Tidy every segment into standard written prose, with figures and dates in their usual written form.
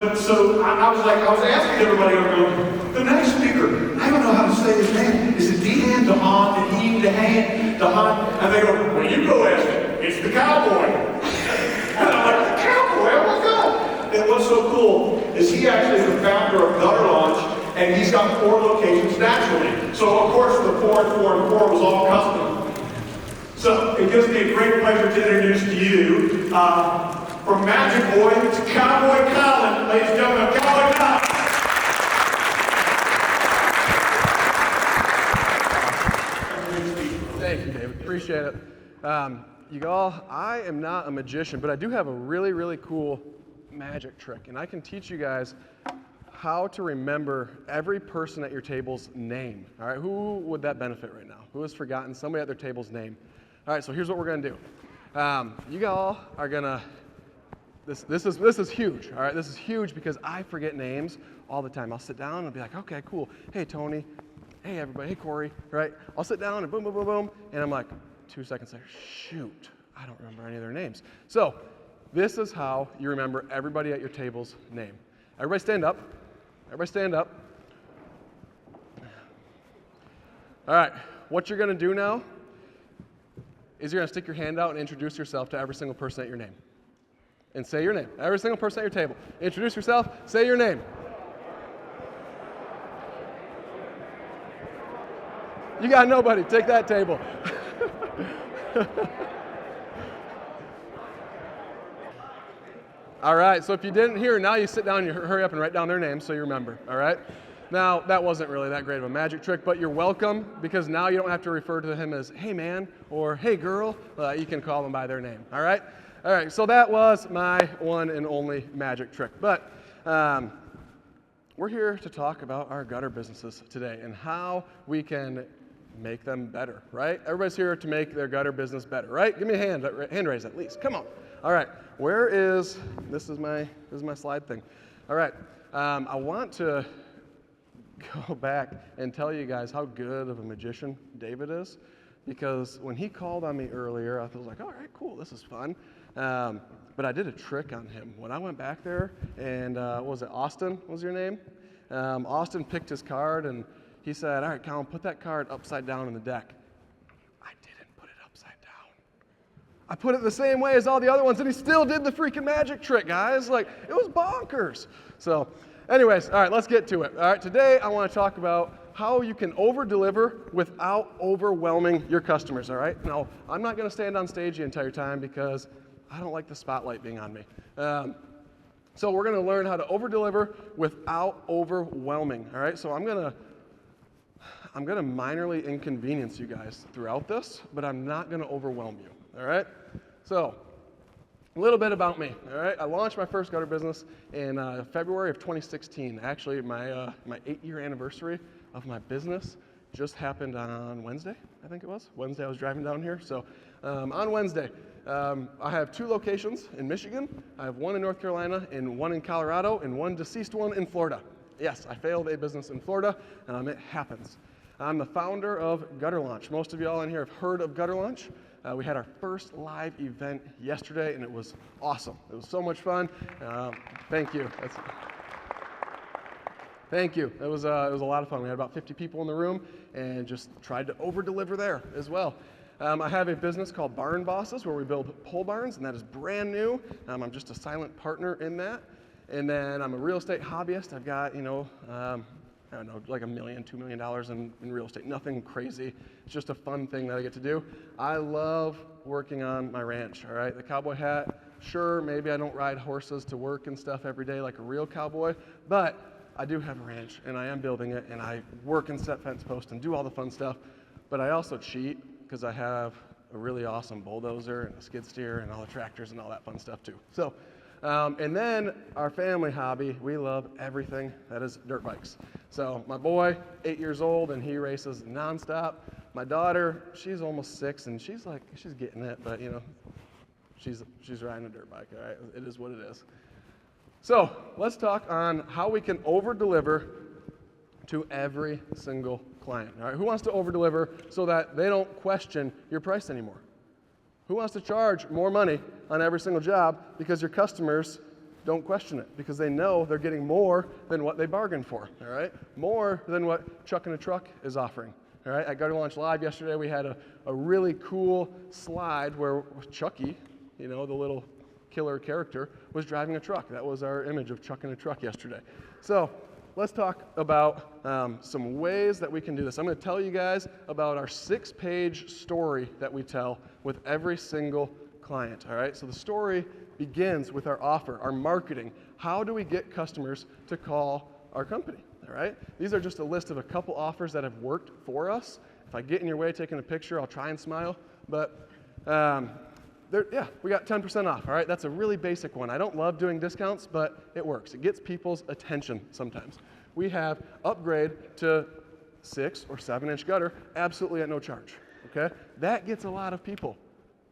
So I was asking everybody, I'm going, the next speaker, I don't know how to say his name. Is it Dehan, Dehan, Dehan, Dehan, Dehan? And they go, well, you go ask him. It's the Cowboy. And I'm like, the Cowboy? Oh my God. And what's so cool is he actually is the founder of Gutter Launch, and he's got 4 locations naturally. So of course the 4 and 4 and 4 was all custom. So it gives me a great pleasure to introduce to you, from Magic Boy to Cowboy Colin, ladies and gentlemen, Cowboy Colin. Thank you, David. Appreciate it. You all, I am not a magician, but I do have a really, really cool magic trick, and I can teach you guys how to remember every person at your table's name. All right, who would that benefit right now? Who has forgotten somebody at their table's name? All right, so here's what we're gonna do. You all are gonna. This is huge, all right? This is huge because I forget names all the time. I'll sit down and be like, okay, cool. Hey, Tony. Hey, everybody. Hey, Corey, right? I'll sit down and boom, boom, boom, boom, and I'm like, 2 seconds later, shoot, I don't remember any of their names. So this is how you remember everybody at your table's name. Everybody stand up. Everybody stand up. All right, what you're gonna do now is you're gonna stick your hand out and introduce yourself to every single person at your name. And say your name. Every single person at your table. Introduce yourself, say your name. You got nobody, take that table. All right, so if you didn't hear, now you sit down and you hurry up and write down their names so you remember, all right? Now, that wasn't really that great of a magic trick, but you're welcome because now you don't have to refer to him as, hey man, or hey girl. You can call them by their name, all right? All right, so that was my one and only magic trick. But we're here to talk about our gutter businesses today and how we can make them better, right? Everybody's here to make their gutter business better, right? Give me a hand raise at least. Come on. All right, this is my slide thing. All right, I want to go back and tell you guys how good of a magician David is, because when he called on me earlier, I was like, all right, cool, this is fun. But I did a trick on him. When I went back there, and what was it, Austin was your name? Austin picked his card, and he said, all right, Colin, put that card upside down in the deck. I didn't put it upside down. I put it the same way as all the other ones, and he still did the freaking magic trick, guys. Like, it was bonkers. So, anyways, all right, let's get to it. All right, today I want to talk about how you can over-deliver without overwhelming your customers, all right? Now, I'm not going to stand on stage the entire time because I don't like the spotlight being on me. So we're going to learn how to over-deliver without overwhelming, all right? So I'm going to minorly inconvenience you guys throughout this, but I'm not going to overwhelm you, all right? So a little bit about me, all right? I launched my first gutter business in February of 2016. Actually, my 8-year anniversary of my business just happened on Wednesday, I think it was. Wednesday I was driving down here. So on Wednesday, I have 2 locations in Michigan. I have 1 in North Carolina and 1 in Colorado and 1 deceased one in Florida. Yes, I failed a business in Florida, it happens. I'm the founder of Gutter Launch. Most of y'all in here have heard of Gutter Launch. We had our first live event yesterday, and it was awesome. It was so much fun. Thank you. Thank you. It was a lot of fun. We had about 50 people in the room and just tried to over-deliver there as well. I have a business called Barn Bosses where we build pole barns, and that is brand new. I'm just a silent partner in that. And then I'm a real estate hobbyist. I've got, I don't know, like $1 million, $2 million in real estate. Nothing crazy. It's just a fun thing that I get to do. I love working on my ranch, all right? The cowboy hat, sure, maybe I don't ride horses to work and stuff every day like a real cowboy, but I do have a ranch, and I am building it, and I work and set fence posts and do all the fun stuff, but I also cheat because I have a really awesome bulldozer and a skid steer and all the tractors and all that fun stuff too. So, and then our family hobby, we love everything that is dirt bikes. So my boy, 8 years old, and he races nonstop. My daughter, she's almost 6, and she's getting it, but she's riding a dirt bike, all right? It is what it is. So let's talk on how we can over-deliver to every single client. All right, who wants to over-deliver so that they don't question your price anymore? Who wants to charge more money on every single job because your customers don't question it because they know they're getting more than what they bargained for, all right? More than what Chuck in a Truck is offering, all right? At Gutter Launch Live yesterday, we had a really cool slide where Chucky, you know, the little killer character, was driving a truck. That was our image of Chuck in a Truck yesterday. So let's talk about some ways that we can do this. I'm going to tell you guys about our 6-page story that we tell with every single client, all right? So the story begins with our offer, our marketing. How do we get customers to call our company, all right? These are just a list of a couple offers that have worked for us. If I get in your way taking a picture, I'll try and smile, but we got 10% off, all right? That's a really basic one. I don't love doing discounts, but it works. It gets people's attention sometimes. We have upgrade to 6 or 7-inch gutter absolutely at no charge, okay? That gets a lot of people.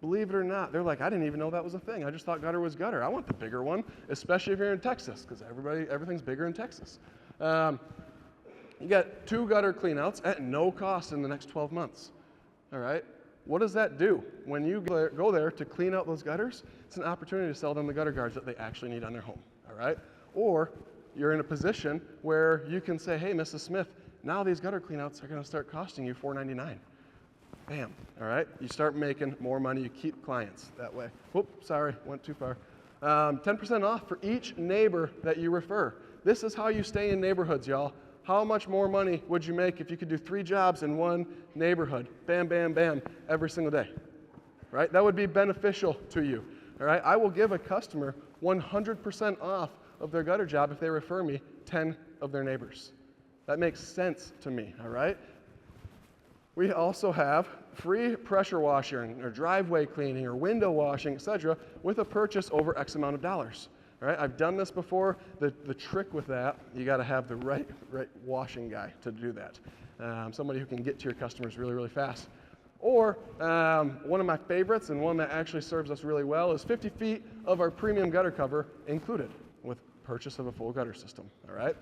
Believe it or not, they're like, I didn't even know that was a thing. I just thought gutter was gutter. I want the bigger one, especially if you're in Texas, because everything's bigger in Texas. You got 2 gutter cleanouts at no cost in the next 12 months, all right? What does that do? When you go there to clean out those gutters, it's an opportunity to sell them the gutter guards that they actually need on their home, all right? Or you're in a position where you can say, hey, Mrs. Smith, now these gutter cleanouts are going to start costing you $4.99. Bam, all right? You start making more money. You keep clients that way. Whoop, sorry, went too far. 10% off for each neighbor that you refer. This is how you stay in neighborhoods, y'all. How much more money would you make if you could do 3 jobs in one neighborhood? Bam, bam, bam, every single day, right? That would be beneficial to you, all right? I will give a customer 100% off of their gutter job if they refer me 10 of their neighbors. That makes sense to me, all right? We also have free pressure washing or driveway cleaning or window washing, etc., with a purchase over X amount of dollars. All right, I've done this before. The trick with that, you got to have the right washing guy to do that. Somebody who can get to your customers really, really fast. Or one of my favorites and one that actually serves us really well is 50 feet of our premium gutter cover included with purchase of a full gutter system. All right.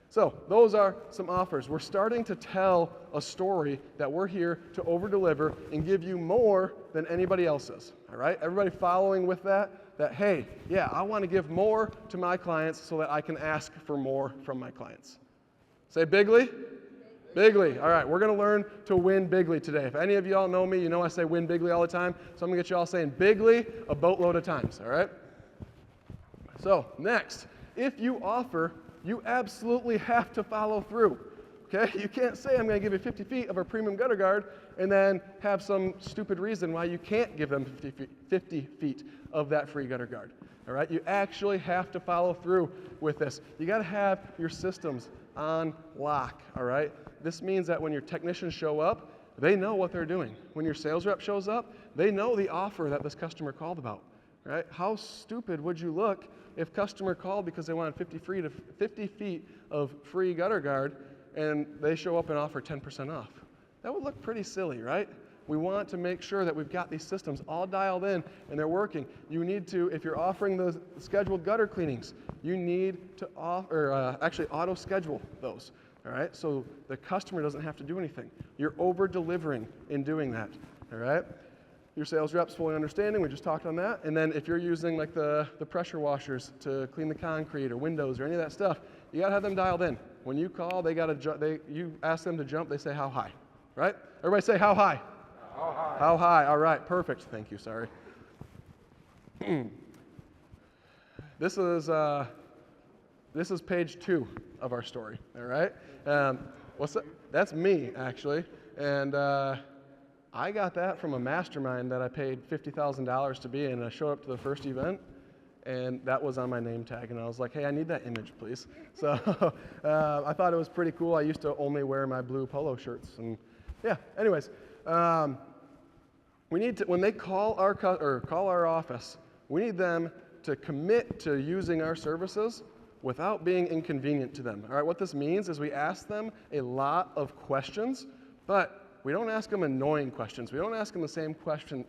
So those are some offers. We're starting to tell a story that we're here to over-deliver and give you more than anybody else is, all right? Everybody following with that, hey, yeah, I want to give more to my clients so that I can ask for more from my clients. Say bigly. Bigly. All right, we're going to learn to win bigly today. If any of y'all know me, you know I say win bigly all the time, so I'm going to get you all saying bigly a boatload of times, all right? So next, if you offer, you absolutely have to follow through, okay? You can't say I'm going to give you 50 feet of our premium gutter guard and then have some stupid reason why you can't give them 50 feet of that free gutter guard, all right? You actually have to follow through with this. You got to have your systems on lock, all right? This means that when your technicians show up, they know what they're doing. When your sales rep shows up, they know the offer that this customer called about, right? How stupid would you look if customer called because they wanted 50 feet of free gutter guard and they show up and offer 10% off? That would look pretty silly, right? We want to make sure that we've got these systems all dialed in and they're working. You need to, if you're offering those scheduled gutter cleanings, you need to actually auto-schedule those, all right? So the customer doesn't have to do anything. You're over-delivering in doing that, all right? Your sales rep's fully understanding, we just talked on that. And then if you're using like the pressure washers to clean the concrete or windows or any of that stuff, you gotta have them dialed in. When you call, you ask them to jump, they say how high, right? Everybody say how high. How high? How high, all right, perfect, thank you, sorry. This is page 2 of our story, all right? What's that? That's me, actually. And I got that from a mastermind that I paid $50,000 to be in. I showed up to the first event, and that was on my name tag. And I was like, hey, I need that image, please. So I thought it was pretty cool. I used to only wear my blue polo shirts. And yeah, anyways, we need to, when they call our office, we need them to commit to using our services without being inconvenient to them. All right, what this means is we ask them a lot of questions, but we don't ask them annoying questions. We don't ask them the same question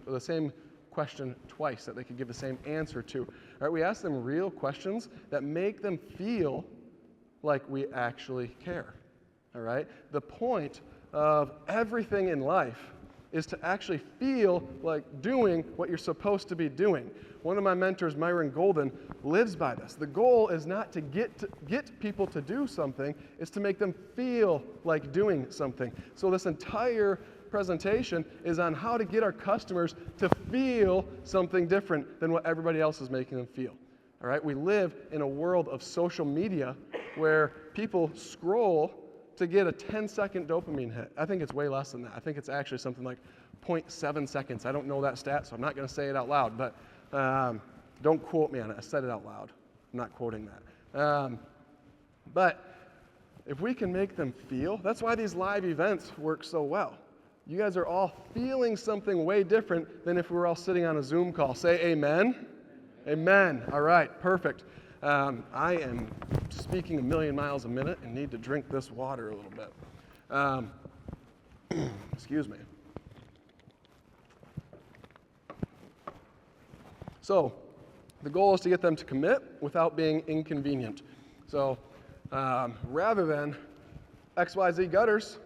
twice that they could give the same answer to. All right, we ask them real questions that make them feel like we actually care. All right? The point of everything in life is to actually feel like doing what you're supposed to be doing. One of my mentors, Myron Golden, lives by this. The goal is not to get people to do something, it's to make them feel like doing something. So this entire presentation is on how to get our customers to feel something different than what everybody else is making them feel. All right, we live in a world of social media where people scroll to get a 10-second dopamine hit. I think it's way less than that. I think it's actually something like 0.7 seconds. I don't know that stat, so I'm not going to say it out loud, but don't quote me on it. I said it out loud. I'm not quoting that. But if we can make them feel, that's why these live events work so well. You guys are all feeling something way different than if we were all sitting on a Zoom call. Say amen. Amen. All right, perfect. I am speaking a million miles a minute and need to drink this water a little bit. Excuse me. So, the goal is to get them to commit without being inconvenient. So, rather than XYZ gutters,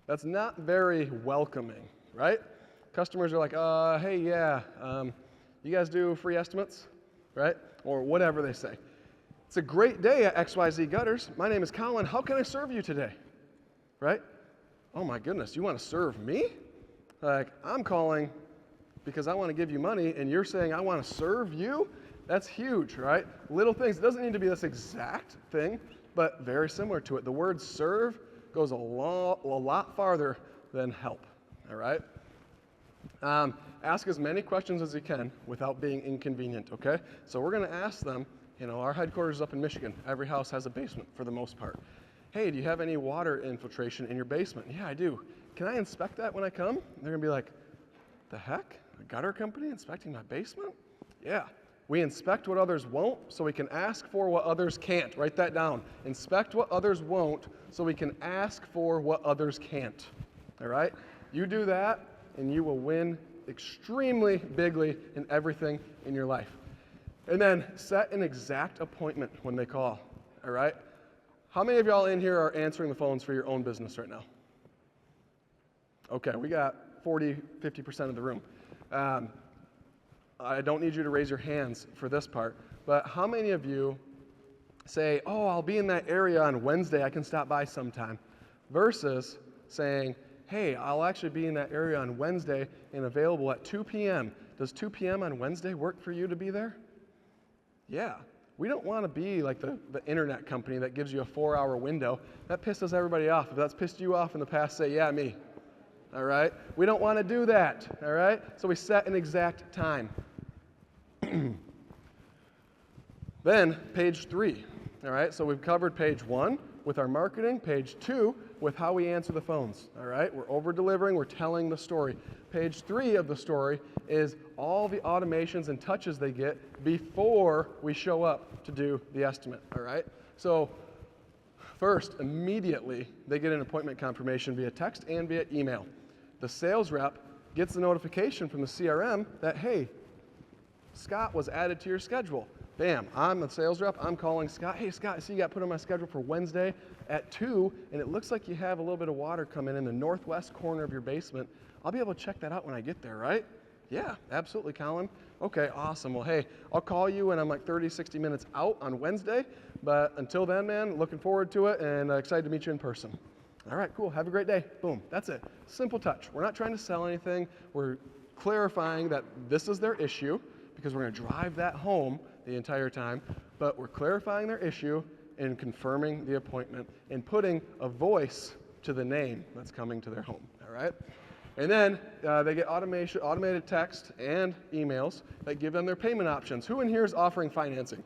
that's not very welcoming, right? Customers are like, hey, yeah, you guys do free estimates, right? Or whatever they say. It's a great day at XYZ Gutters. My name is Colin. How can I serve you today? Right? Oh my goodness, you want to serve me? Like, I'm calling because I want to give you money, and you're saying I want to serve you? That's huge, right? Little things. It doesn't need to be this exact thing, but very similar to it. The word serve goes a lot farther than help, all right? Ask as many questions as you can without being inconvenient, okay? So we're going to ask them, our headquarters is up in Michigan. Every house has a basement for the most part. Hey, do you have any water infiltration in your basement? Yeah, I do. Can I inspect that when I come? And they're going to be like, the heck? A gutter company inspecting my basement? Yeah. We inspect what others won't so we can ask for what others can't. Write that down. Inspect what others won't so we can ask for what others can't. All right? You do that, and you will win extremely bigly in everything in your life. And then set an exact appointment when they call, all right? How many of y'all in here are answering the phones for your own business right now? Okay, we got 40, 50% of the room. I don't need you to raise your hands for this part, but how many of you say, oh, I'll be in that area on Wednesday, I can stop by sometime, versus saying, hey, I'll actually be in that area on Wednesday and available at 2 p.m. Does 2 p.m. on Wednesday work for you to be there? Yeah. We don't want to be like the internet company that gives you a 4-hour window. That pisses everybody off. If that's pissed you off in the past, say, yeah, me. All right? We don't want to do that. All right? So we set an exact time. Then, page 3. All right? So we've covered page 1 with our marketing, page 2 with how we answer the phones. All right? We're over-delivering, we're telling the story. Page 3 of the story is all the automations and touches they get before we show up to do the estimate. All right? So first, immediately, they get an appointment confirmation via text and via email. The sales rep gets the notification from the CRM that, hey, Scott was added to your schedule. Bam, I'm the sales rep, I'm calling Scott. Hey, Scott, I see you got put on my schedule for Wednesday at 2, and it looks like you have a little bit of water coming in the northwest corner of your basement. I'll be able to check that out when I get there, right? Yeah, absolutely, Colin. Okay, awesome. Well, hey, I'll call you when I'm like 30, 60 minutes out on Wednesday, but until then, man, looking forward to it and excited to meet you in person. All right, cool. Have a great day. Boom. That's it. Simple touch. We're not trying to sell anything. We're clarifying that this is their issue because we're going to drive that home the entire time, but we're clarifying their issue and confirming the appointment and putting a voice to the name that's coming to their home. All right? And then they get automated text and emails that give them their payment options. Who in here is offering financing?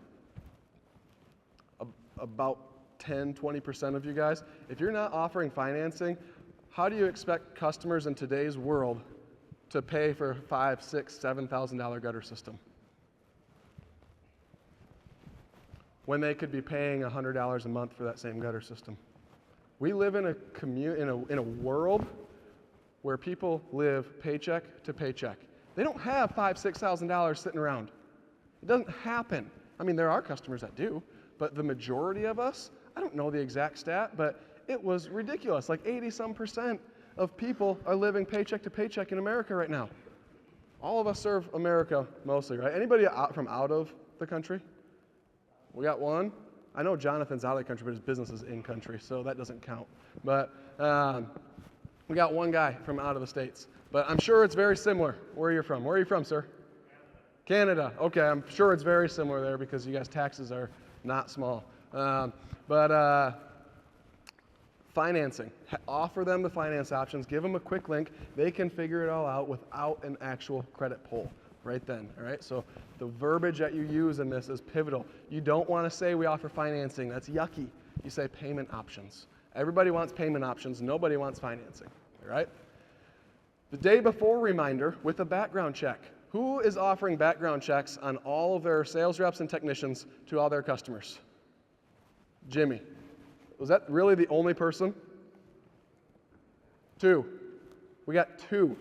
About 10, 20% of you guys. If you're not offering financing, how do you expect customers in today's world to pay for a $5,000, $6,000, $7,000 gutter system when they could be paying $100 a month for that same gutter system? We live in a world where people live paycheck to paycheck. They don't have $5,000, $6,000 sitting around. It doesn't happen. I mean, there are customers that do, but the majority of us, I don't know the exact stat, but it was ridiculous. Like 80-some% of people are living paycheck to paycheck in America right now. All of us serve America mostly, right? Anybody from out of the country? We got one. I know Jonathan's out of the country, but his business is in country, so that doesn't count. But we got one guy from out of the States. But I'm sure it's very similar where you're from. Where are you from, sir? Canada. Okay, I'm sure it's very similar there because you guys' taxes are not small. Financing. Offer them the finance options. Give them a quick link. They can figure it all out without an actual credit pull right then. All right. So the verbiage that you use in this is pivotal. You don't want to say we offer financing. That's yucky. You say payment options. Everybody wants payment options. Nobody wants financing. All right. The day before reminder with a background check. Who is offering background checks on all of their sales reps and technicians to all their customers? Jimmy. Was that really the only person? 2. We got 2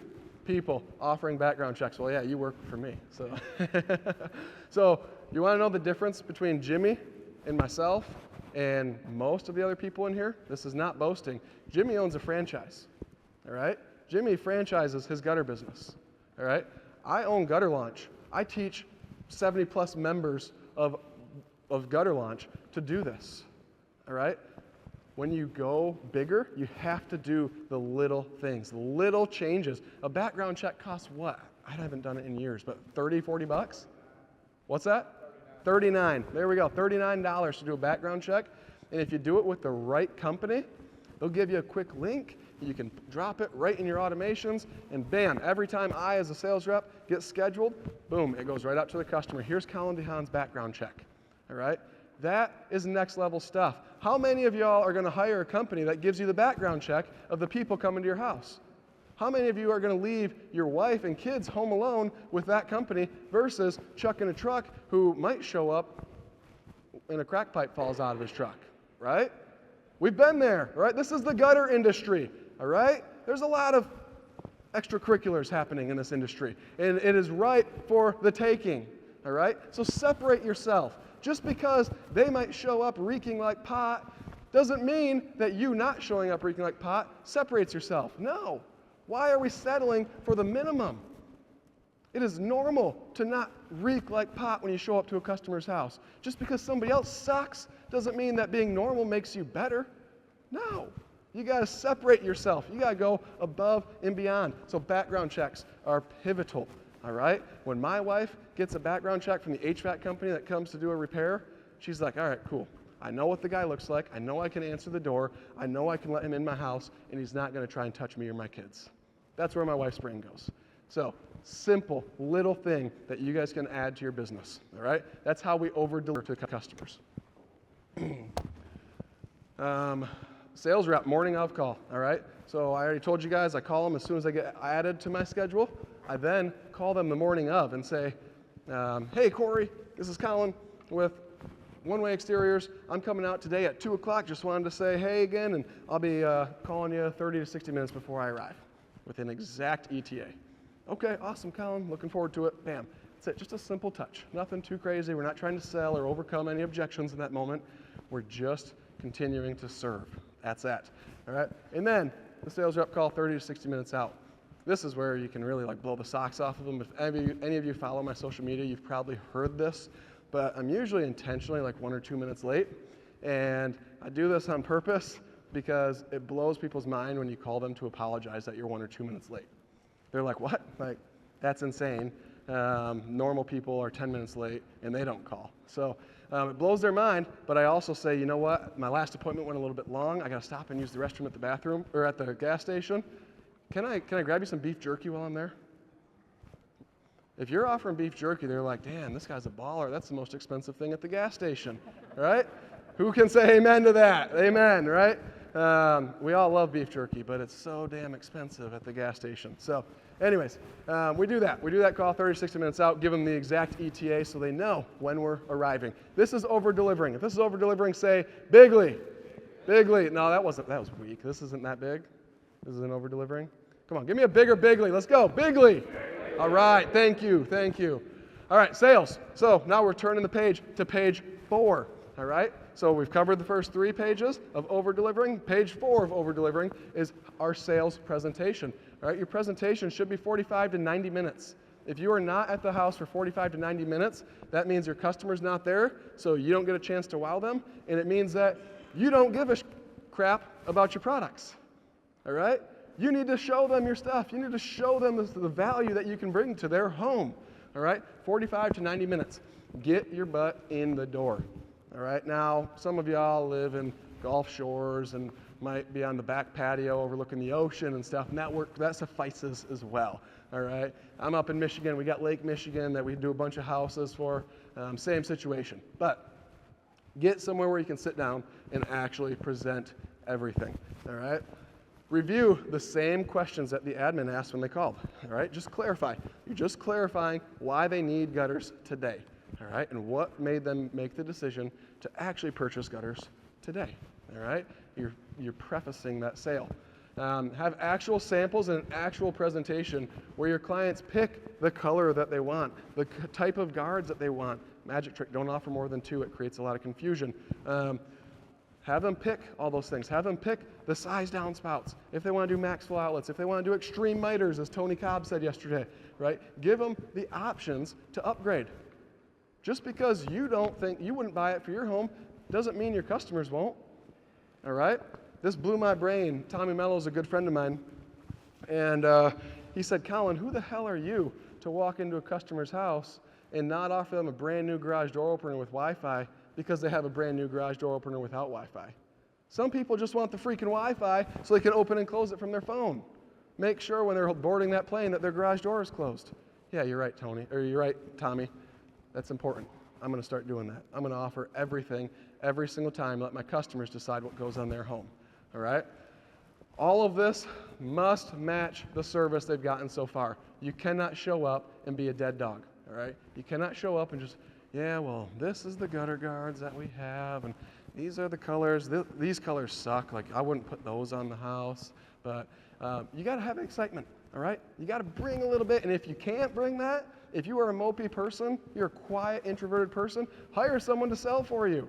people offering background checks. Well, yeah, you work for me. So, so you want to know the difference between Jimmy and myself and most of the other people in here? This is not boasting. Jimmy owns a franchise. All right? Jimmy franchises his gutter business. All right? I own Gutter Launch. I teach 70 plus members of Gutter Launch to do this. All right? When you go bigger, you have to do the little things, little changes. A background check costs what? I haven't done it in years, but 30, 40 bucks? What's that? 39. There we go, $39 to do a background check. And if you do it with the right company, they'll give you a quick link. You can drop it right in your automations, and bam, every time I, as a sales rep, get scheduled, boom, it goes right out to the customer. Here's Colin DeHaan's background check. All right? That is next level stuff. How many of y'all are going to hire a company that gives you the background check of the people coming to your house? How many of you are going to leave your wife and kids home alone with that company versus Chuck in a truck who might show up and a crack pipe falls out of his truck, right? We've been there, right? This is the gutter industry, all right? There's a lot of extracurriculars happening in this industry, and it is ripe for the taking, all right? So separate yourself. Just because they might show up reeking like pot doesn't mean that you not showing up reeking like pot separates yourself. No. Why are we settling for the minimum? It is normal to not reek like pot when you show up to a customer's house. Just because somebody else sucks doesn't mean that being normal makes you better. No. You got to separate yourself. You got to go above and beyond. So background checks are pivotal. All right? When my wife gets a background check from the HVAC company that comes to do a repair, she's like, all right, cool. I know what the guy looks like. I know I can answer the door. I know I can let him in my house, and he's not going to try and touch me or my kids. That's where my wife's brain goes. So, simple, little thing that you guys can add to your business. All right? That's how we over-deliver to customers. Sales rep, morning of call. All right? So I already told you guys, I call them as soon as I get added to my schedule. I then call them the morning of and say, hey, Corey, this is Colin with One Way Exteriors. I'm coming out today at 2 o'clock. Just wanted to say hey again, and I'll be calling you 30 to 60 minutes before I arrive with an exact ETA. Okay, awesome, Colin. Looking forward to it. Bam. That's it. Just a simple touch. Nothing too crazy. We're not trying to sell or overcome any objections in that moment. We're just continuing to serve. That's that. All right? And then the sales rep call 30 to 60 minutes out. This is where you can really blow the socks off of them. If any of you follow my social media, you've probably heard this, but I'm usually intentionally 1 or 2 minutes late. And I do this on purpose because it blows people's mind when you call them to apologize that you're 1 or 2 minutes late. They're like, what? That's insane. Normal people are 10 minutes late and they don't call. So it blows their mind, but I also say, you know what? My last appointment went a little bit long. I got to stop and use the restroom at the bathroom or at the gas station. Can I grab you some beef jerky while I'm there? If you're offering beef jerky, they're like, damn, this guy's a baller. That's the most expensive thing at the gas station, right? Who can say amen to that? Amen, right? We all love beef jerky, but it's so damn expensive at the gas station. So anyways, we do that. We do that call 30, 60 minutes out, give them the exact ETA so they know when we're arriving. This is over-delivering. If this is over-delivering, say, bigly. Bigly. No, that was weak. This isn't that big. This isn't over-delivering. Come on, give me a bigger bigly. Let's go. Bigly. All right, thank you. All right, sales. So now we're turning the page to page 4. all right? So we've covered the first 3 pages of over-delivering. Page 4 of over-delivering is our sales presentation, all right? Your presentation should be 45 to 90 minutes. If you are not at the house for 45 to 90 minutes, that means your customer's not there, so you don't get a chance to wow them, and it means that you don't give a crap about your products, all right? You need to show them your stuff. You need to show them the value that you can bring to their home, all right? 45 to 90 minutes. Get your butt in the door, all right? Now, some of y'all live in Gulf Shores and might be on the back patio overlooking the ocean and stuff, and that suffices as well, all right? I'm up in Michigan. We got Lake Michigan that we do a bunch of houses for. Same situation. But get somewhere where you can sit down and actually present everything, all right? Review the same questions that the admin asked when they called, all right? Just clarify. You're just clarifying why they need gutters today, all right? And what made them make the decision to actually purchase gutters today, all right? You're prefacing that sale. Have actual samples and an actual presentation where your clients pick the color that they want, the type of guards that they want. Magic trick, don't offer more than 2. It creates a lot of confusion. Have them pick all those things. Have them pick the size downspouts. If they want to do max flow outlets, if they want to do extreme miters, as Tony Cobb said yesterday, right? Give them the options to upgrade. Just because you don't think you wouldn't buy it for your home doesn't mean your customers won't, all right? This blew my brain. Tommy Mello's a good friend of mine, and he said, Colin, who the hell are you to walk into a customer's house and not offer them a brand new garage door opener with Wi-Fi because they have a brand new garage door opener without Wi-Fi? Some people just want the freaking Wi-Fi so they can open and close it from their phone. Make sure when they're boarding that plane that their garage door is closed. Yeah, you're right, Tony, or you're right, Tommy. That's important. I'm going to start doing that. I'm going to offer everything every single time, let my customers decide what goes on their home, all right? All of this must match the service they've gotten so far. You cannot show up and be a dead dog, all right? You cannot show up and just, yeah, well, this is the gutter guards that we have, and these are the colors. These colors suck. Like, I wouldn't put those on the house, but you got to have excitement, all right? You got to bring a little bit, and if you can't bring that, if you are a mopey person, you're a quiet, introverted person, hire someone to sell for you.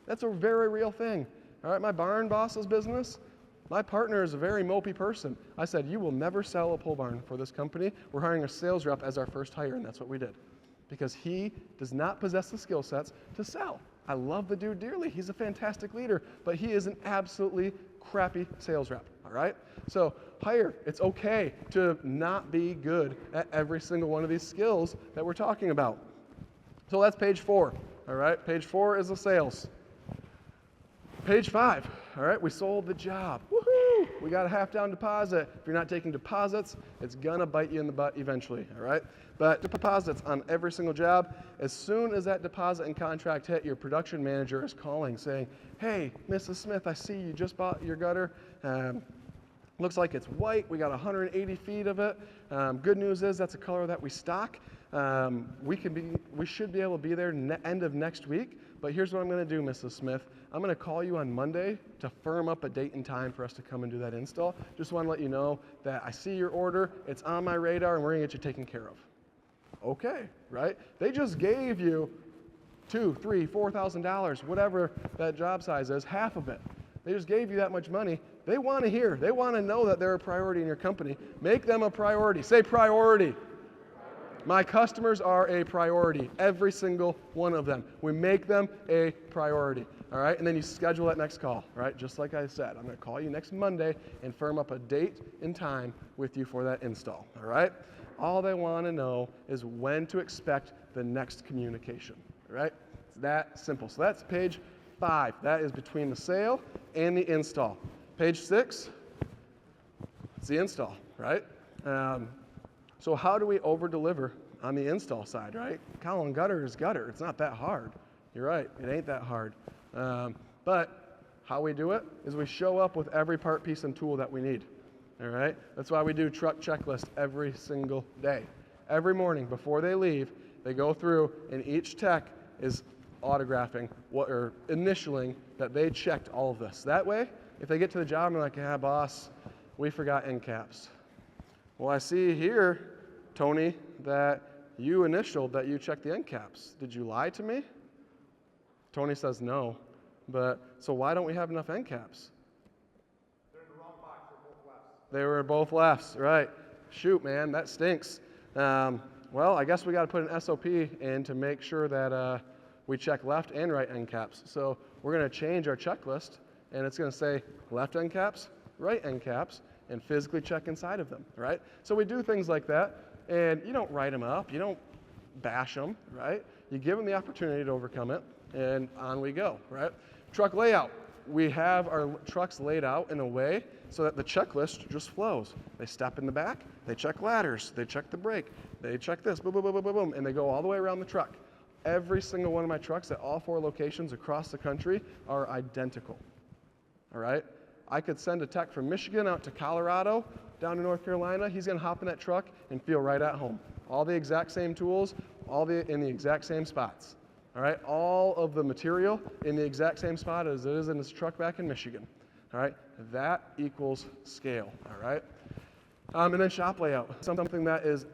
That's a very real thing. All right, my barn boss's business, my partner is a very mopey person. I said, you will never sell a pole barn for this company. We're hiring a sales rep as our first hire, and that's what we did. Because he does not possess the skill sets to sell. I love the dude dearly. He's a fantastic leader, but he is an absolutely crappy sales rep, all right? So hire. It's okay to not be good at every single one of these skills that we're talking about. So that's page 4, all right? Page 4 is the sales. Page 5, all right, we sold the job. Woohoo! We got a half down deposit. If you're not taking deposits, it's gonna bite you in the butt eventually, all right? But deposits on every single job, as soon as that deposit and contract hit, your production manager is calling saying, hey, Mrs. Smith, I see you just bought your gutter. Looks like it's white. We got 180 feet of it. Good news is that's a color that we stock. We should be able to be there end of next week. But here's what I'm going to do, Mrs. Smith. I'm going to call you on Monday to firm up a date and time for us to come and do that install. Just want to let you know that I see your order. It's on my radar, and we're going to get you taken care of. Okay, right? They just gave you $2,000, $3,000, $4,000, whatever that job size is, half of it. They just gave you that much money. They want to hear. They want to know that they're a priority in your company. Make them a priority. Say priority. My customers are a priority, every single one of them. We make them a priority, all right? And then you schedule that next call, right? Just like I said, I'm going to call you next Monday and firm up a date and time with you for that install, all right? All they want to know is when to expect the next communication, all right? It's that simple. So that's page 5. That is between the sale and the install. Page 6, it's the install, right? So how do we over-deliver on the install side, right? Colin, gutter is gutter. It's not that hard. You're right. It ain't that hard. But how we do it is we show up with every part, piece, and tool that we need, all right? That's why we do truck checklist every single day. Every morning before they leave, they go through, and each tech is autographing or initialing that they checked all of this. That way, if they get to the job and they're like, yeah, boss, we forgot end caps. Well, I see here, Tony, that you initialed that you checked the end caps. Did you lie to me? Tony says no, but so why don't we have enough end caps? They're in the wrong box. They're both lefts. They were both lefts, right? Shoot, man, that stinks. Well, I guess we got to put an SOP in to make sure that we check left and right end caps. So we're going to change our checklist, and it's going to say left end caps, right end caps, and physically check inside of them, right? So we do things like that, and you don't write them up, you don't bash them, right? You give them the opportunity to overcome it, and on we go, right? Truck layout. We have our trucks laid out in a way so that the checklist just flows. They step in the back, they check ladders, they check the brake, they check this, boom, boom, boom, boom, boom, boom, and they go all the way around the truck. Every single one of my trucks at all 4 locations across the country are identical, all right? I could send a tech from Michigan out to Colorado, down to North Carolina. He's gonna hop in that truck and feel right at home. All the exact same tools, in the exact same spots. All right, all of the material in the exact same spot as it is in his truck back in Michigan. All right, that equals scale. All right, and then shop layout. Something that is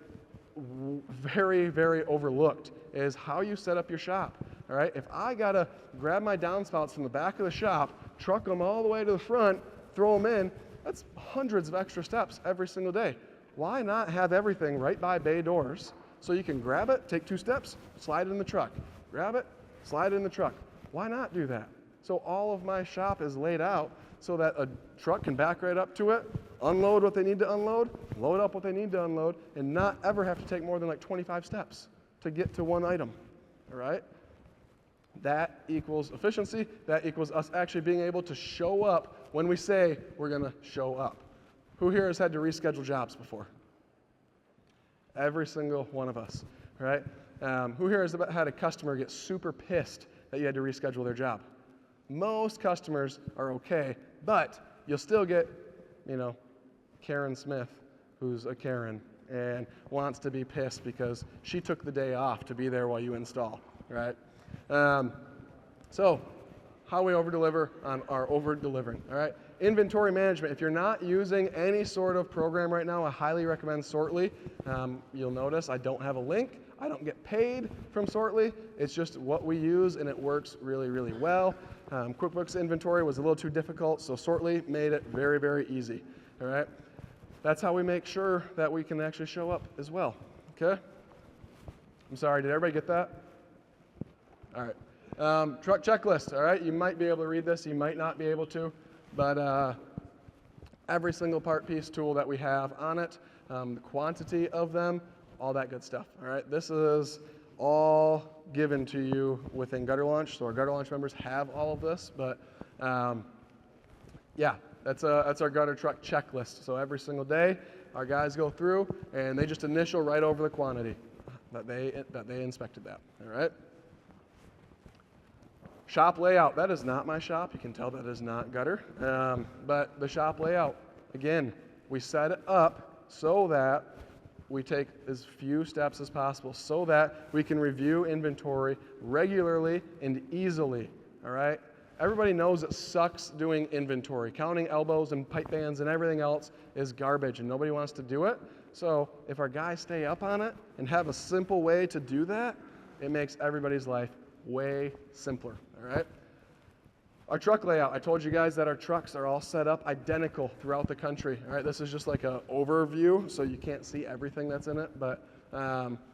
very, very overlooked is how you set up your shop. All right, if I gotta grab my downspouts from the back of the shop, truck them all the way to the front, throw them in, that's hundreds of extra steps every single day. Why not have everything right by bay doors so you can grab it, take 2 steps, slide it in the truck. Grab it, slide it in the truck. Why not do that? So all of my shop is laid out so that a truck can back right up to it, unload what they need to unload, load up what they need to unload, and not ever have to take more than like 25 steps to get to one item, all right? That equals efficiency. That equals us actually being able to show up when we say we're gonna show up. Who here has had to reschedule jobs before? Every single one of us, right? Who here has had a customer get super pissed that you had to reschedule their job? Most customers are okay, but you'll still get, Karen Smith, who's a Karen, and wants to be pissed because she took the day off to be there while you install, right? So, how we over-deliver on our over-delivering, all right? Inventory management. If you're not using any sort of program right now, I highly recommend Sortly. You'll notice I don't have a link. I don't get paid from Sortly. It's just what we use, and it works really, really well. QuickBooks inventory was a little too difficult, so Sortly made it very, very easy, all right? That's how we make sure that we can actually show up as well, okay? I'm sorry, did everybody get that? All right. Truck checklist, all right? You might be able to read this, you might not be able to, but every single part piece tool that we have on it, the quantity of them, all that good stuff, all right? This is all given to you within Gutter Launch, so our Gutter Launch members have all of this, but yeah, that's our gutter truck checklist. So every single day, our guys go through and they just initial right over the quantity that they inspected that, all right? Shop layout, that is not my shop. You can tell that is not gutter. But the shop layout, again, we set it up so that we take as few steps as possible so that we can review inventory regularly and easily, all right? Everybody knows it sucks doing inventory. Counting elbows and pipe bands and everything else is garbage and nobody wants to do it. So if our guys stay up on it and have a simple way to do that, it makes everybody's life way simpler, all right? Our truck layout, I told you guys that our trucks are all set up identical throughout the country, all right? This is just like an overview, so you can't see everything that's in it, but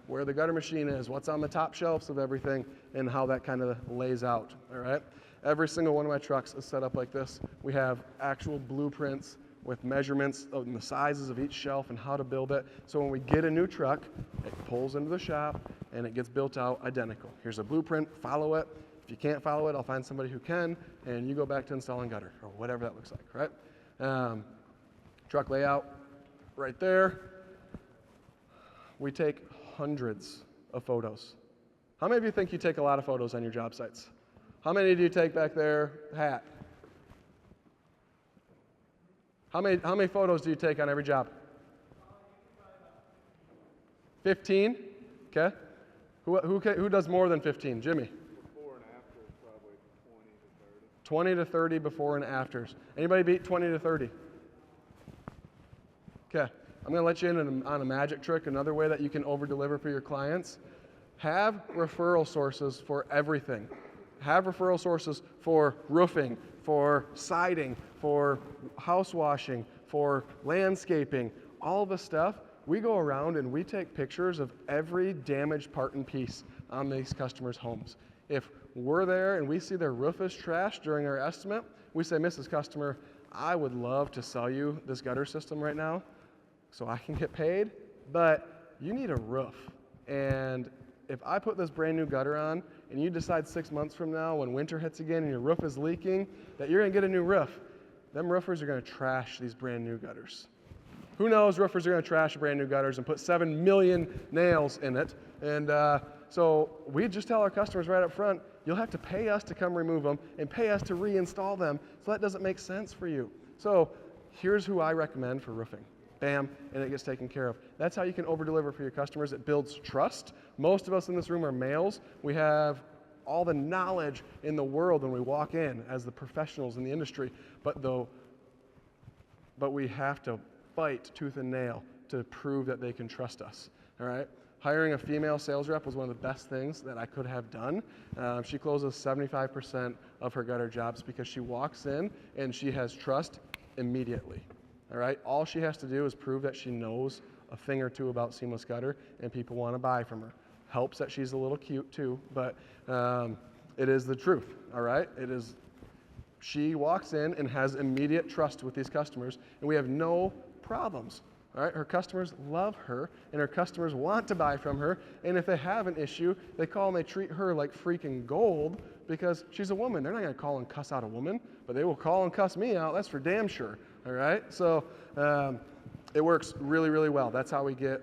where the gutter machine is, what's on the top shelves of everything, and how that kind of lays out, all right? Every single one of my trucks is set up like this. We have actual blueprints with measurements of the sizes of each shelf and how to build it. So when we get a new truck, it pulls into the shop and it gets built out identical. Here's a blueprint, follow it. If you can't follow it, I'll find somebody who can, and you go back to installing gutter or whatever that looks like, right? Truck layout right there. We take hundreds of photos. How many of you think you take a lot of photos on your job sites? How many do you take back there? Hat. How many photos do you take on every job? 15? Okay. Who does more than 15? Jimmy. Before and after is probably 20 to 30. 20 to 30 before and afters. Anybody beat 20 to 30? Okay. I'm going to let you in on a magic trick, another way that you can over-deliver for your clients. Have referral sources for everything. have referral sources for roofing, for siding, for house washing, for landscaping, all the stuff. We go around and we take pictures of every damaged part and piece on these customers' homes. If we're there and we see their roof is trashed during our estimate, we say, Mrs. Customer, I would love to sell you this gutter system right now so I can get paid, but you need a roof. And if I put this brand new gutter on and you decide 6 months from now when winter hits again and your roof is leaking that you're gonna get a new roof, them roofers are gonna trash these brand new gutters. Who knows, roofers are gonna trash brand new gutters and put 7 million nails in it. And so we just tell our customers right up front, you'll have to pay us to come remove them and pay us to reinstall them. So that doesn't make sense for you. So here's who I recommend for roofing. Bam, and it gets taken care of. That's how you can over-deliver for your customers. It builds trust. Most of us in this room are males. We have all the knowledge in the world when we walk in as the professionals in the industry, but we have to fight tooth and nail to prove that they can trust us, all right? Hiring a female sales rep was one of the best things that I could have done. She closes 75% of her gutter jobs because she walks in and she has trust immediately. All right, all she has to do is prove that she knows a thing or two about seamless gutter and people want to buy from her. Helps that she's a little cute too, but it is the truth, all right? She walks in and has immediate trust with these customers and we have no problems, all right? Her customers love her and her customers want to buy from her, and if they have an issue, they call and they treat her like freaking gold because she's a woman. They're not gonna call and cuss out a woman, but they will call and cuss me out, that's for damn sure. All right, so it works really, really well. That's how we get,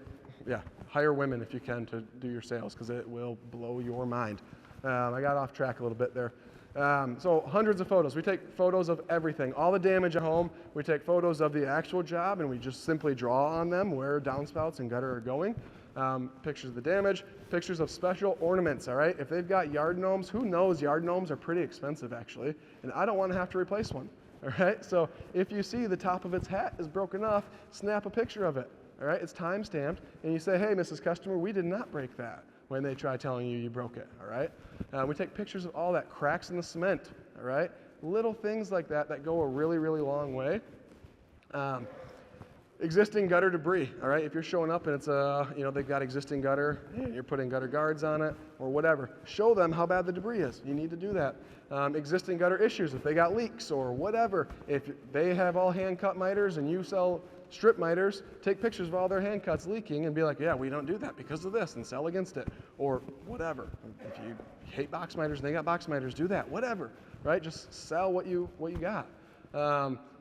hire women if you can to do your sales because it will blow your mind. I got off track a little bit there. So hundreds of photos. We take photos of everything, all the damage at home. We take photos of the actual job and we just simply draw on them where downspouts and gutter are going. Pictures of the damage, pictures of special ornaments, all right? If they've got yard gnomes, who knows yard gnomes are pretty expensive actually, and I don't want to have to replace one. All right, so if you see the top of its hat is broken off, snap a picture of it. All right, it's time stamped, and you say, hey, Mrs. Customer, we did not break that when they try telling you you broke it. All right, we take pictures of all that, cracks in the cement. All right, little things like that that go a really, really long way. Existing gutter debris, all right? If you're showing up and it's they've got existing gutter, and you're putting gutter guards on it or whatever, show them how bad the debris is. You need to do that. Existing gutter issues, if they got leaks or whatever, if they have all hand cut miters and you sell strip miters, take pictures of all their hand cuts leaking and be like, yeah, we don't do that because of this and sell against it or whatever. If you hate box miters and they got box miters, do that, whatever, right? Just sell what you got.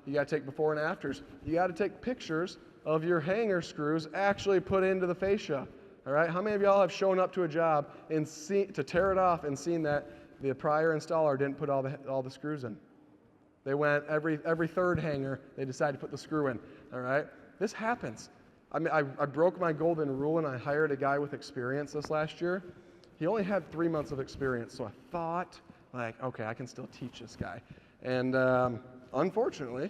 You got to take before and afters. You got to take pictures of your hanger screws actually put into the fascia. All right. How many of y'all have shown up to a job and to tear it off and seen that the prior installer didn't put all the screws in? They went every third hanger. They decided to put the screw in. All right. This happens. I mean, I broke my golden rule and I hired a guy with experience this last year. He only had 3 months of experience, so I thought, like, okay, I can still teach this guy. And unfortunately,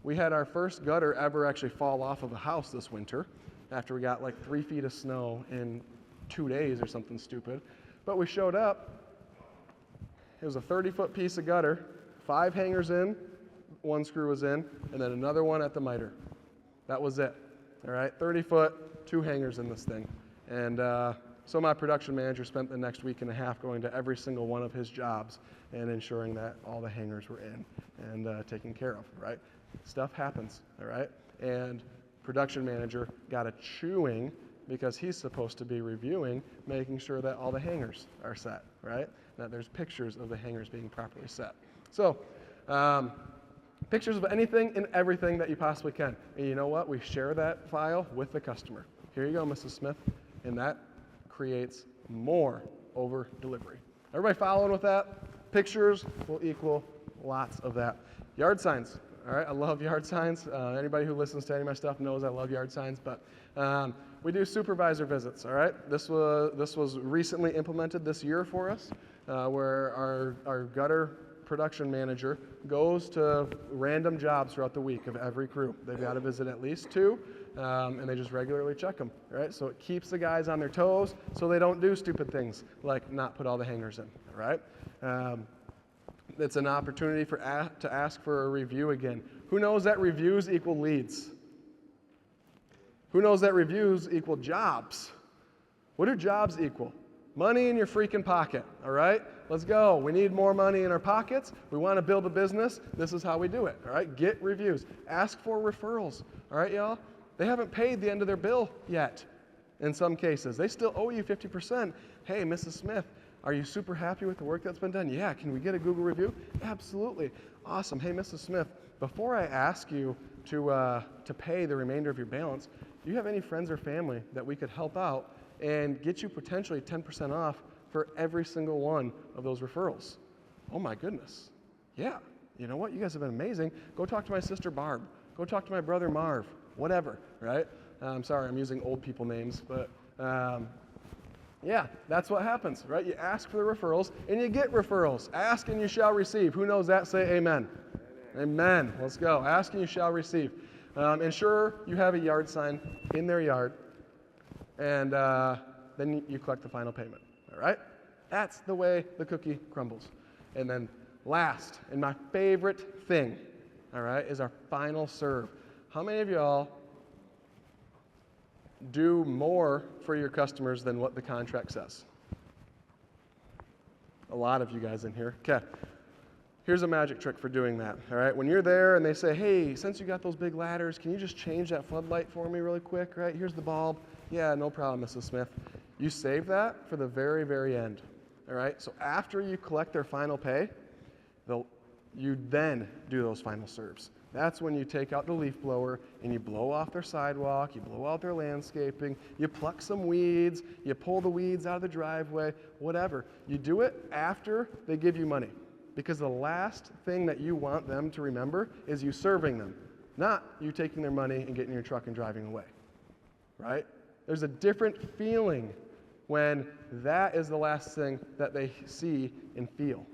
we had our first gutter ever actually fall off of a house this winter after we got like 3 feet of snow in 2 days or something stupid. But we showed up, it was a 30-foot piece of gutter, 5 hangers in, 1 screw was in, and then another one at the miter. That was it, all right? 30 foot, 2 hangers in this thing. And so my production manager spent the next week and a half going to every single one of his jobs and ensuring that all the hangers were in and taken care of, right? Stuff happens, all right? And production manager got a chewing because he's supposed to be reviewing, making sure that all the hangers are set, right? That there's pictures of the hangers being properly set. So, pictures of anything and everything that you possibly can. And you know what? We share that file with the customer. Here you go, Mrs. Smith. And that creates more over delivery. Everybody following with that? Pictures will equal lots of that. Yard signs. All right, I love yard signs. Anybody who listens to any of my stuff knows I love yard signs, but we do supervisor visits, all right? This was recently implemented this year for us, where our gutter production manager goes to random jobs throughout the week of every crew. They've got to visit at least 2. and they just regularly check them, right? So it keeps the guys on their toes so they don't do stupid things like not put all the hangers in, right? It's an opportunity to ask for a review again. Who knows that reviews equal leads? Who knows that reviews equal jobs? What do jobs equal? Money in your freaking pocket, all right? Let's go. We need more money in our pockets. We want to build a business. This is how we do it, all right? Get reviews. Ask for referrals, all right, y'all? They haven't paid the end of their bill yet in some cases. They still owe you 50%. Hey, Mrs. Smith, are you super happy with the work that's been done? Yeah, can we get a Google review? Absolutely. Awesome. Hey, Mrs. Smith, before I ask you to pay the remainder of your balance, do you have any friends or family that we could help out and get you potentially 10% off for every single one of those referrals? Oh my goodness. Yeah. You know what? You guys have been amazing. Go talk to my sister Barb. Go talk to my brother Marv. Whatever, right? I'm sorry, I'm using old people names, but yeah, that's what happens, right? You ask for the referrals and you get referrals. Ask and you shall receive. Who knows that? Say amen. Amen. Let's go. Ask and you shall receive. Ensure you have a yard sign in their yard, and then you collect the final payment, all right? That's the way the cookie crumbles. And then last, and my favorite thing, all right, is our final serve. How many of y'all do more for your customers than what the contract says? A lot of you guys in here. Okay. Here's a magic trick for doing that, all right? When you're there and they say, hey, since you got those big ladders, can you just change that floodlight for me really quick, right? Here's the bulb. Yeah, no problem, Mrs. Smith. You save that for the very, very end, all right? So after you collect their final pay, you then do those final serves. That's when you take out the leaf blower and you blow off their sidewalk, you blow out their landscaping, you pluck some weeds, you pull the weeds out of the driveway, whatever. You do it after they give you money, because the last thing that you want them to remember is you serving them, not you taking their money and getting in your truck and driving away, right? There's a different feeling when that is the last thing that they see and feel,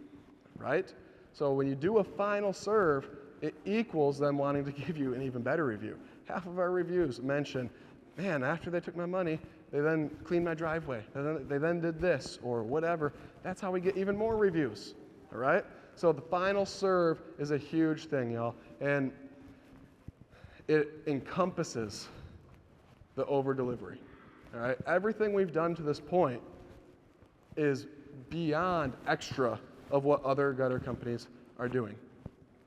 right? So when you do a final serve, it equals them wanting to give you an even better review. Half of our reviews mention, man, after they took my money, they then cleaned my driveway. They then did this or whatever. That's how we get even more reviews, all right? So the final serve is a huge thing, y'all. And it encompasses the over-delivery, all right? Everything we've done to this point is beyond extra of what other gutter companies are doing.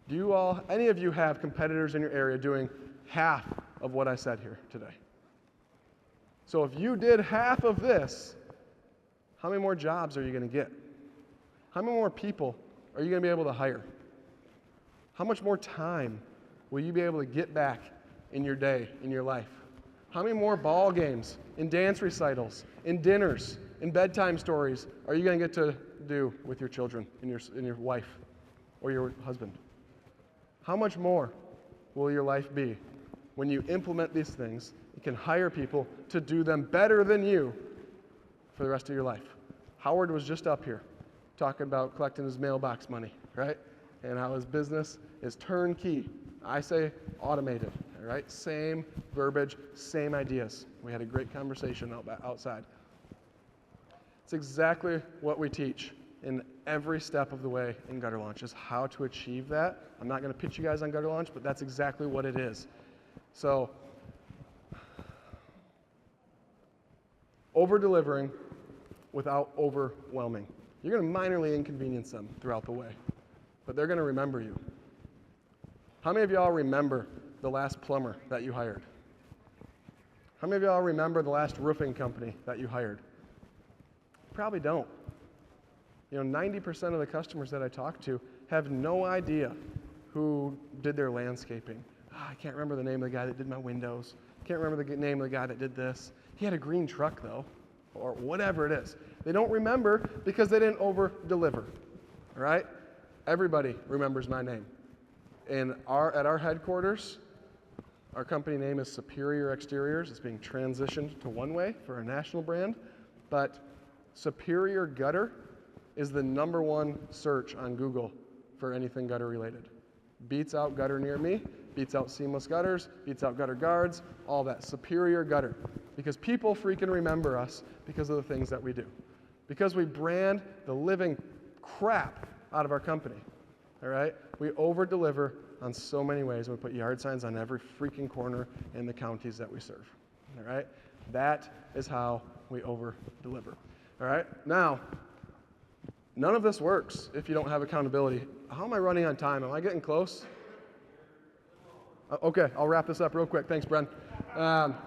Do any of you have competitors in your area doing half of what I said here today? So if you did half of this, how many more jobs are you going to get? How many more people are you going to be able to hire? How much more time will you be able to get back in your day, in your life? How many more ball games, and dance recitals, and dinners, and bedtime stories are you going to get to do with your children and your wife or your husband? How much more will your life be when you implement these things? You can hire people to do them better than you for the rest of your life. Howard was just up here talking about collecting his mailbox money, right? And how his business is turnkey. I say automated, all right? Same verbiage, same ideas. We had a great conversation outside. It's exactly what we teach in every step of the way in Gutter Launch, is how to achieve that. I'm not going to pitch you guys on Gutter Launch, but that's exactly what it is. So, over-delivering without overwhelming. You're going to minorly inconvenience them throughout the way, but they're going to remember you. How many of y'all remember the last plumber that you hired? How many of y'all remember the last roofing company that you hired? Probably don't. You know, 90% of the customers that I talk to have no idea who did their landscaping. I can't remember the name of the guy that did my windows. Can't remember the name of the guy that did this. He had a green truck though, or whatever it is. They don't remember because they didn't over-deliver, all right? Everybody remembers my name. And at our headquarters, our company name is Superior Exteriors. It's being transitioned to One Way for a national brand, but Superior Gutter is the #1 search on Google for anything gutter related. Beats out Gutter Near Me, beats out seamless gutters, beats out gutter guards, all that. Superior gutter. Because people freaking remember us because of the things that we do. Because we brand the living crap out of our company. All right? We over-deliver on so many ways. We put yard signs on every freaking corner in the counties that we serve. All right? That is how we over-deliver. All right? Now, none of this works if you don't have accountability. How am I running on time? Am I getting close? Okay, I'll wrap this up real quick. Thanks, Bren.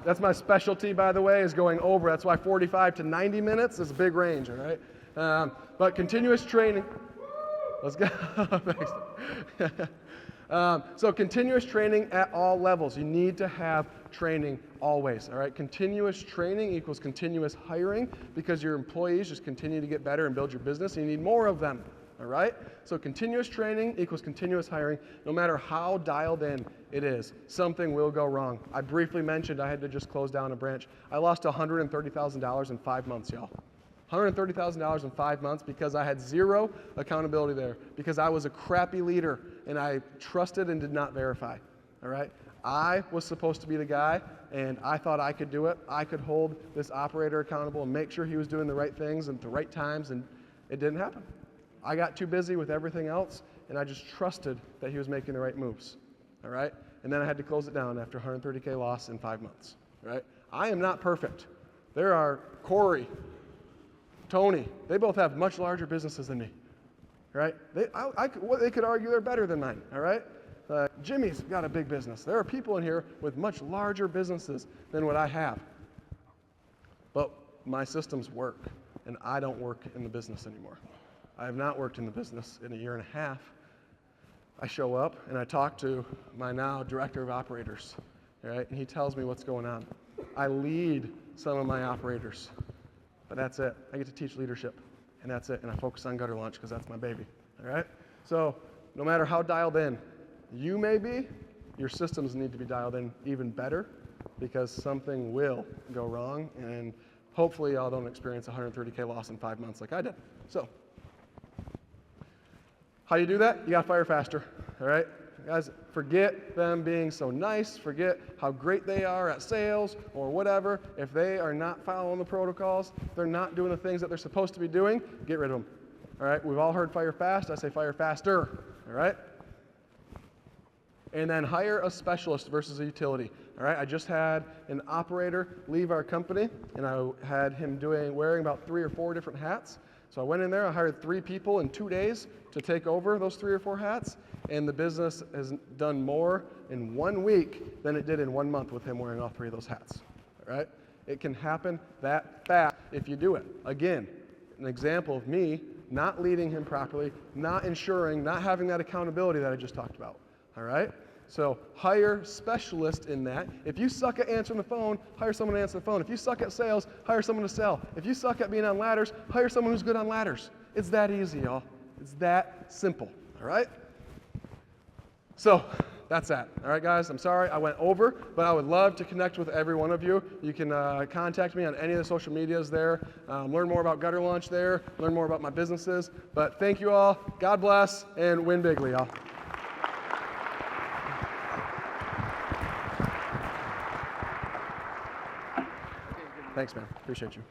That's my specialty, by the way, is going over. That's why 45 to 90 minutes is a big range, all right? But continuous training. Let's go. Thanks. So continuous training at all levels. You need to have training always, all right? Continuous training equals continuous hiring because your employees just continue to get better and build your business, and you need more of them, all right? So continuous training equals continuous hiring. No matter how dialed in it is, something will go wrong. I briefly mentioned I had to just close down a branch. I lost $130,000 in 5 months, y'all. $130,000 in 5 months because I had zero accountability there, because I was a crappy leader and I trusted and did not verify, all right? I was supposed to be the guy, and I thought I could do it. I could hold this operator accountable and make sure he was doing the right things at the right times, and it didn't happen. I got too busy with everything else, and I just trusted that he was making the right moves, all right? And then I had to close it down after $130K loss in 5 months, all right? I am not perfect. There are Corey, Tony, they both have much larger businesses than me, right? They could argue they're better than mine, all right? Jimmy's got a big business. There are people in here with much larger businesses than what I have. But my systems work, and I don't work in the business anymore. I have not worked in the business in a year and a half. I show up, and I talk to my now director of operators, all right? And he tells me what's going on. I lead some of my operators. But that's it. I get to teach leadership, and that's it. And I focus on gutter launch because that's my baby, all right? So no matter how dialed in you may be, your systems need to be dialed in even better because something will go wrong, and hopefully y'all don't experience a $130K loss in 5 months like I did. So how do you do that? You got to fire faster, all right? Guys, forget them being so nice, forget how great they are at sales or whatever. If they are not following the protocols, if they're not doing the things that they're supposed to be doing, get rid of them. All right, we've all heard fire fast. I say fire faster, all right? And then hire a specialist versus a utility. All right, I just had an operator leave our company, and I had him wearing about 3 or 4 different hats. So I went in there, I hired 3 people in 2 days to take over those 3 or 4 hats, and the business has done more in 1 week than it did in 1 month with him wearing all 3 of those hats. All right, it can happen that fast if you do it. Again, an example of me not leading him properly, not ensuring, not having that accountability that I just talked about. All right? So hire specialists in that. If you suck at answering the phone, hire someone to answer the phone. If you suck at sales, hire someone to sell. If you suck at being on ladders, hire someone who's good on ladders. It's that easy, y'all. It's that simple. All right? So that's that. All right, guys, I'm sorry I went over, but I would love to connect with every one of you. You can contact me on any of the social medias there, learn more about Gutter Launch there, learn more about my businesses. But thank you all. God bless, and win bigly, y'all. Thanks, man. Appreciate you.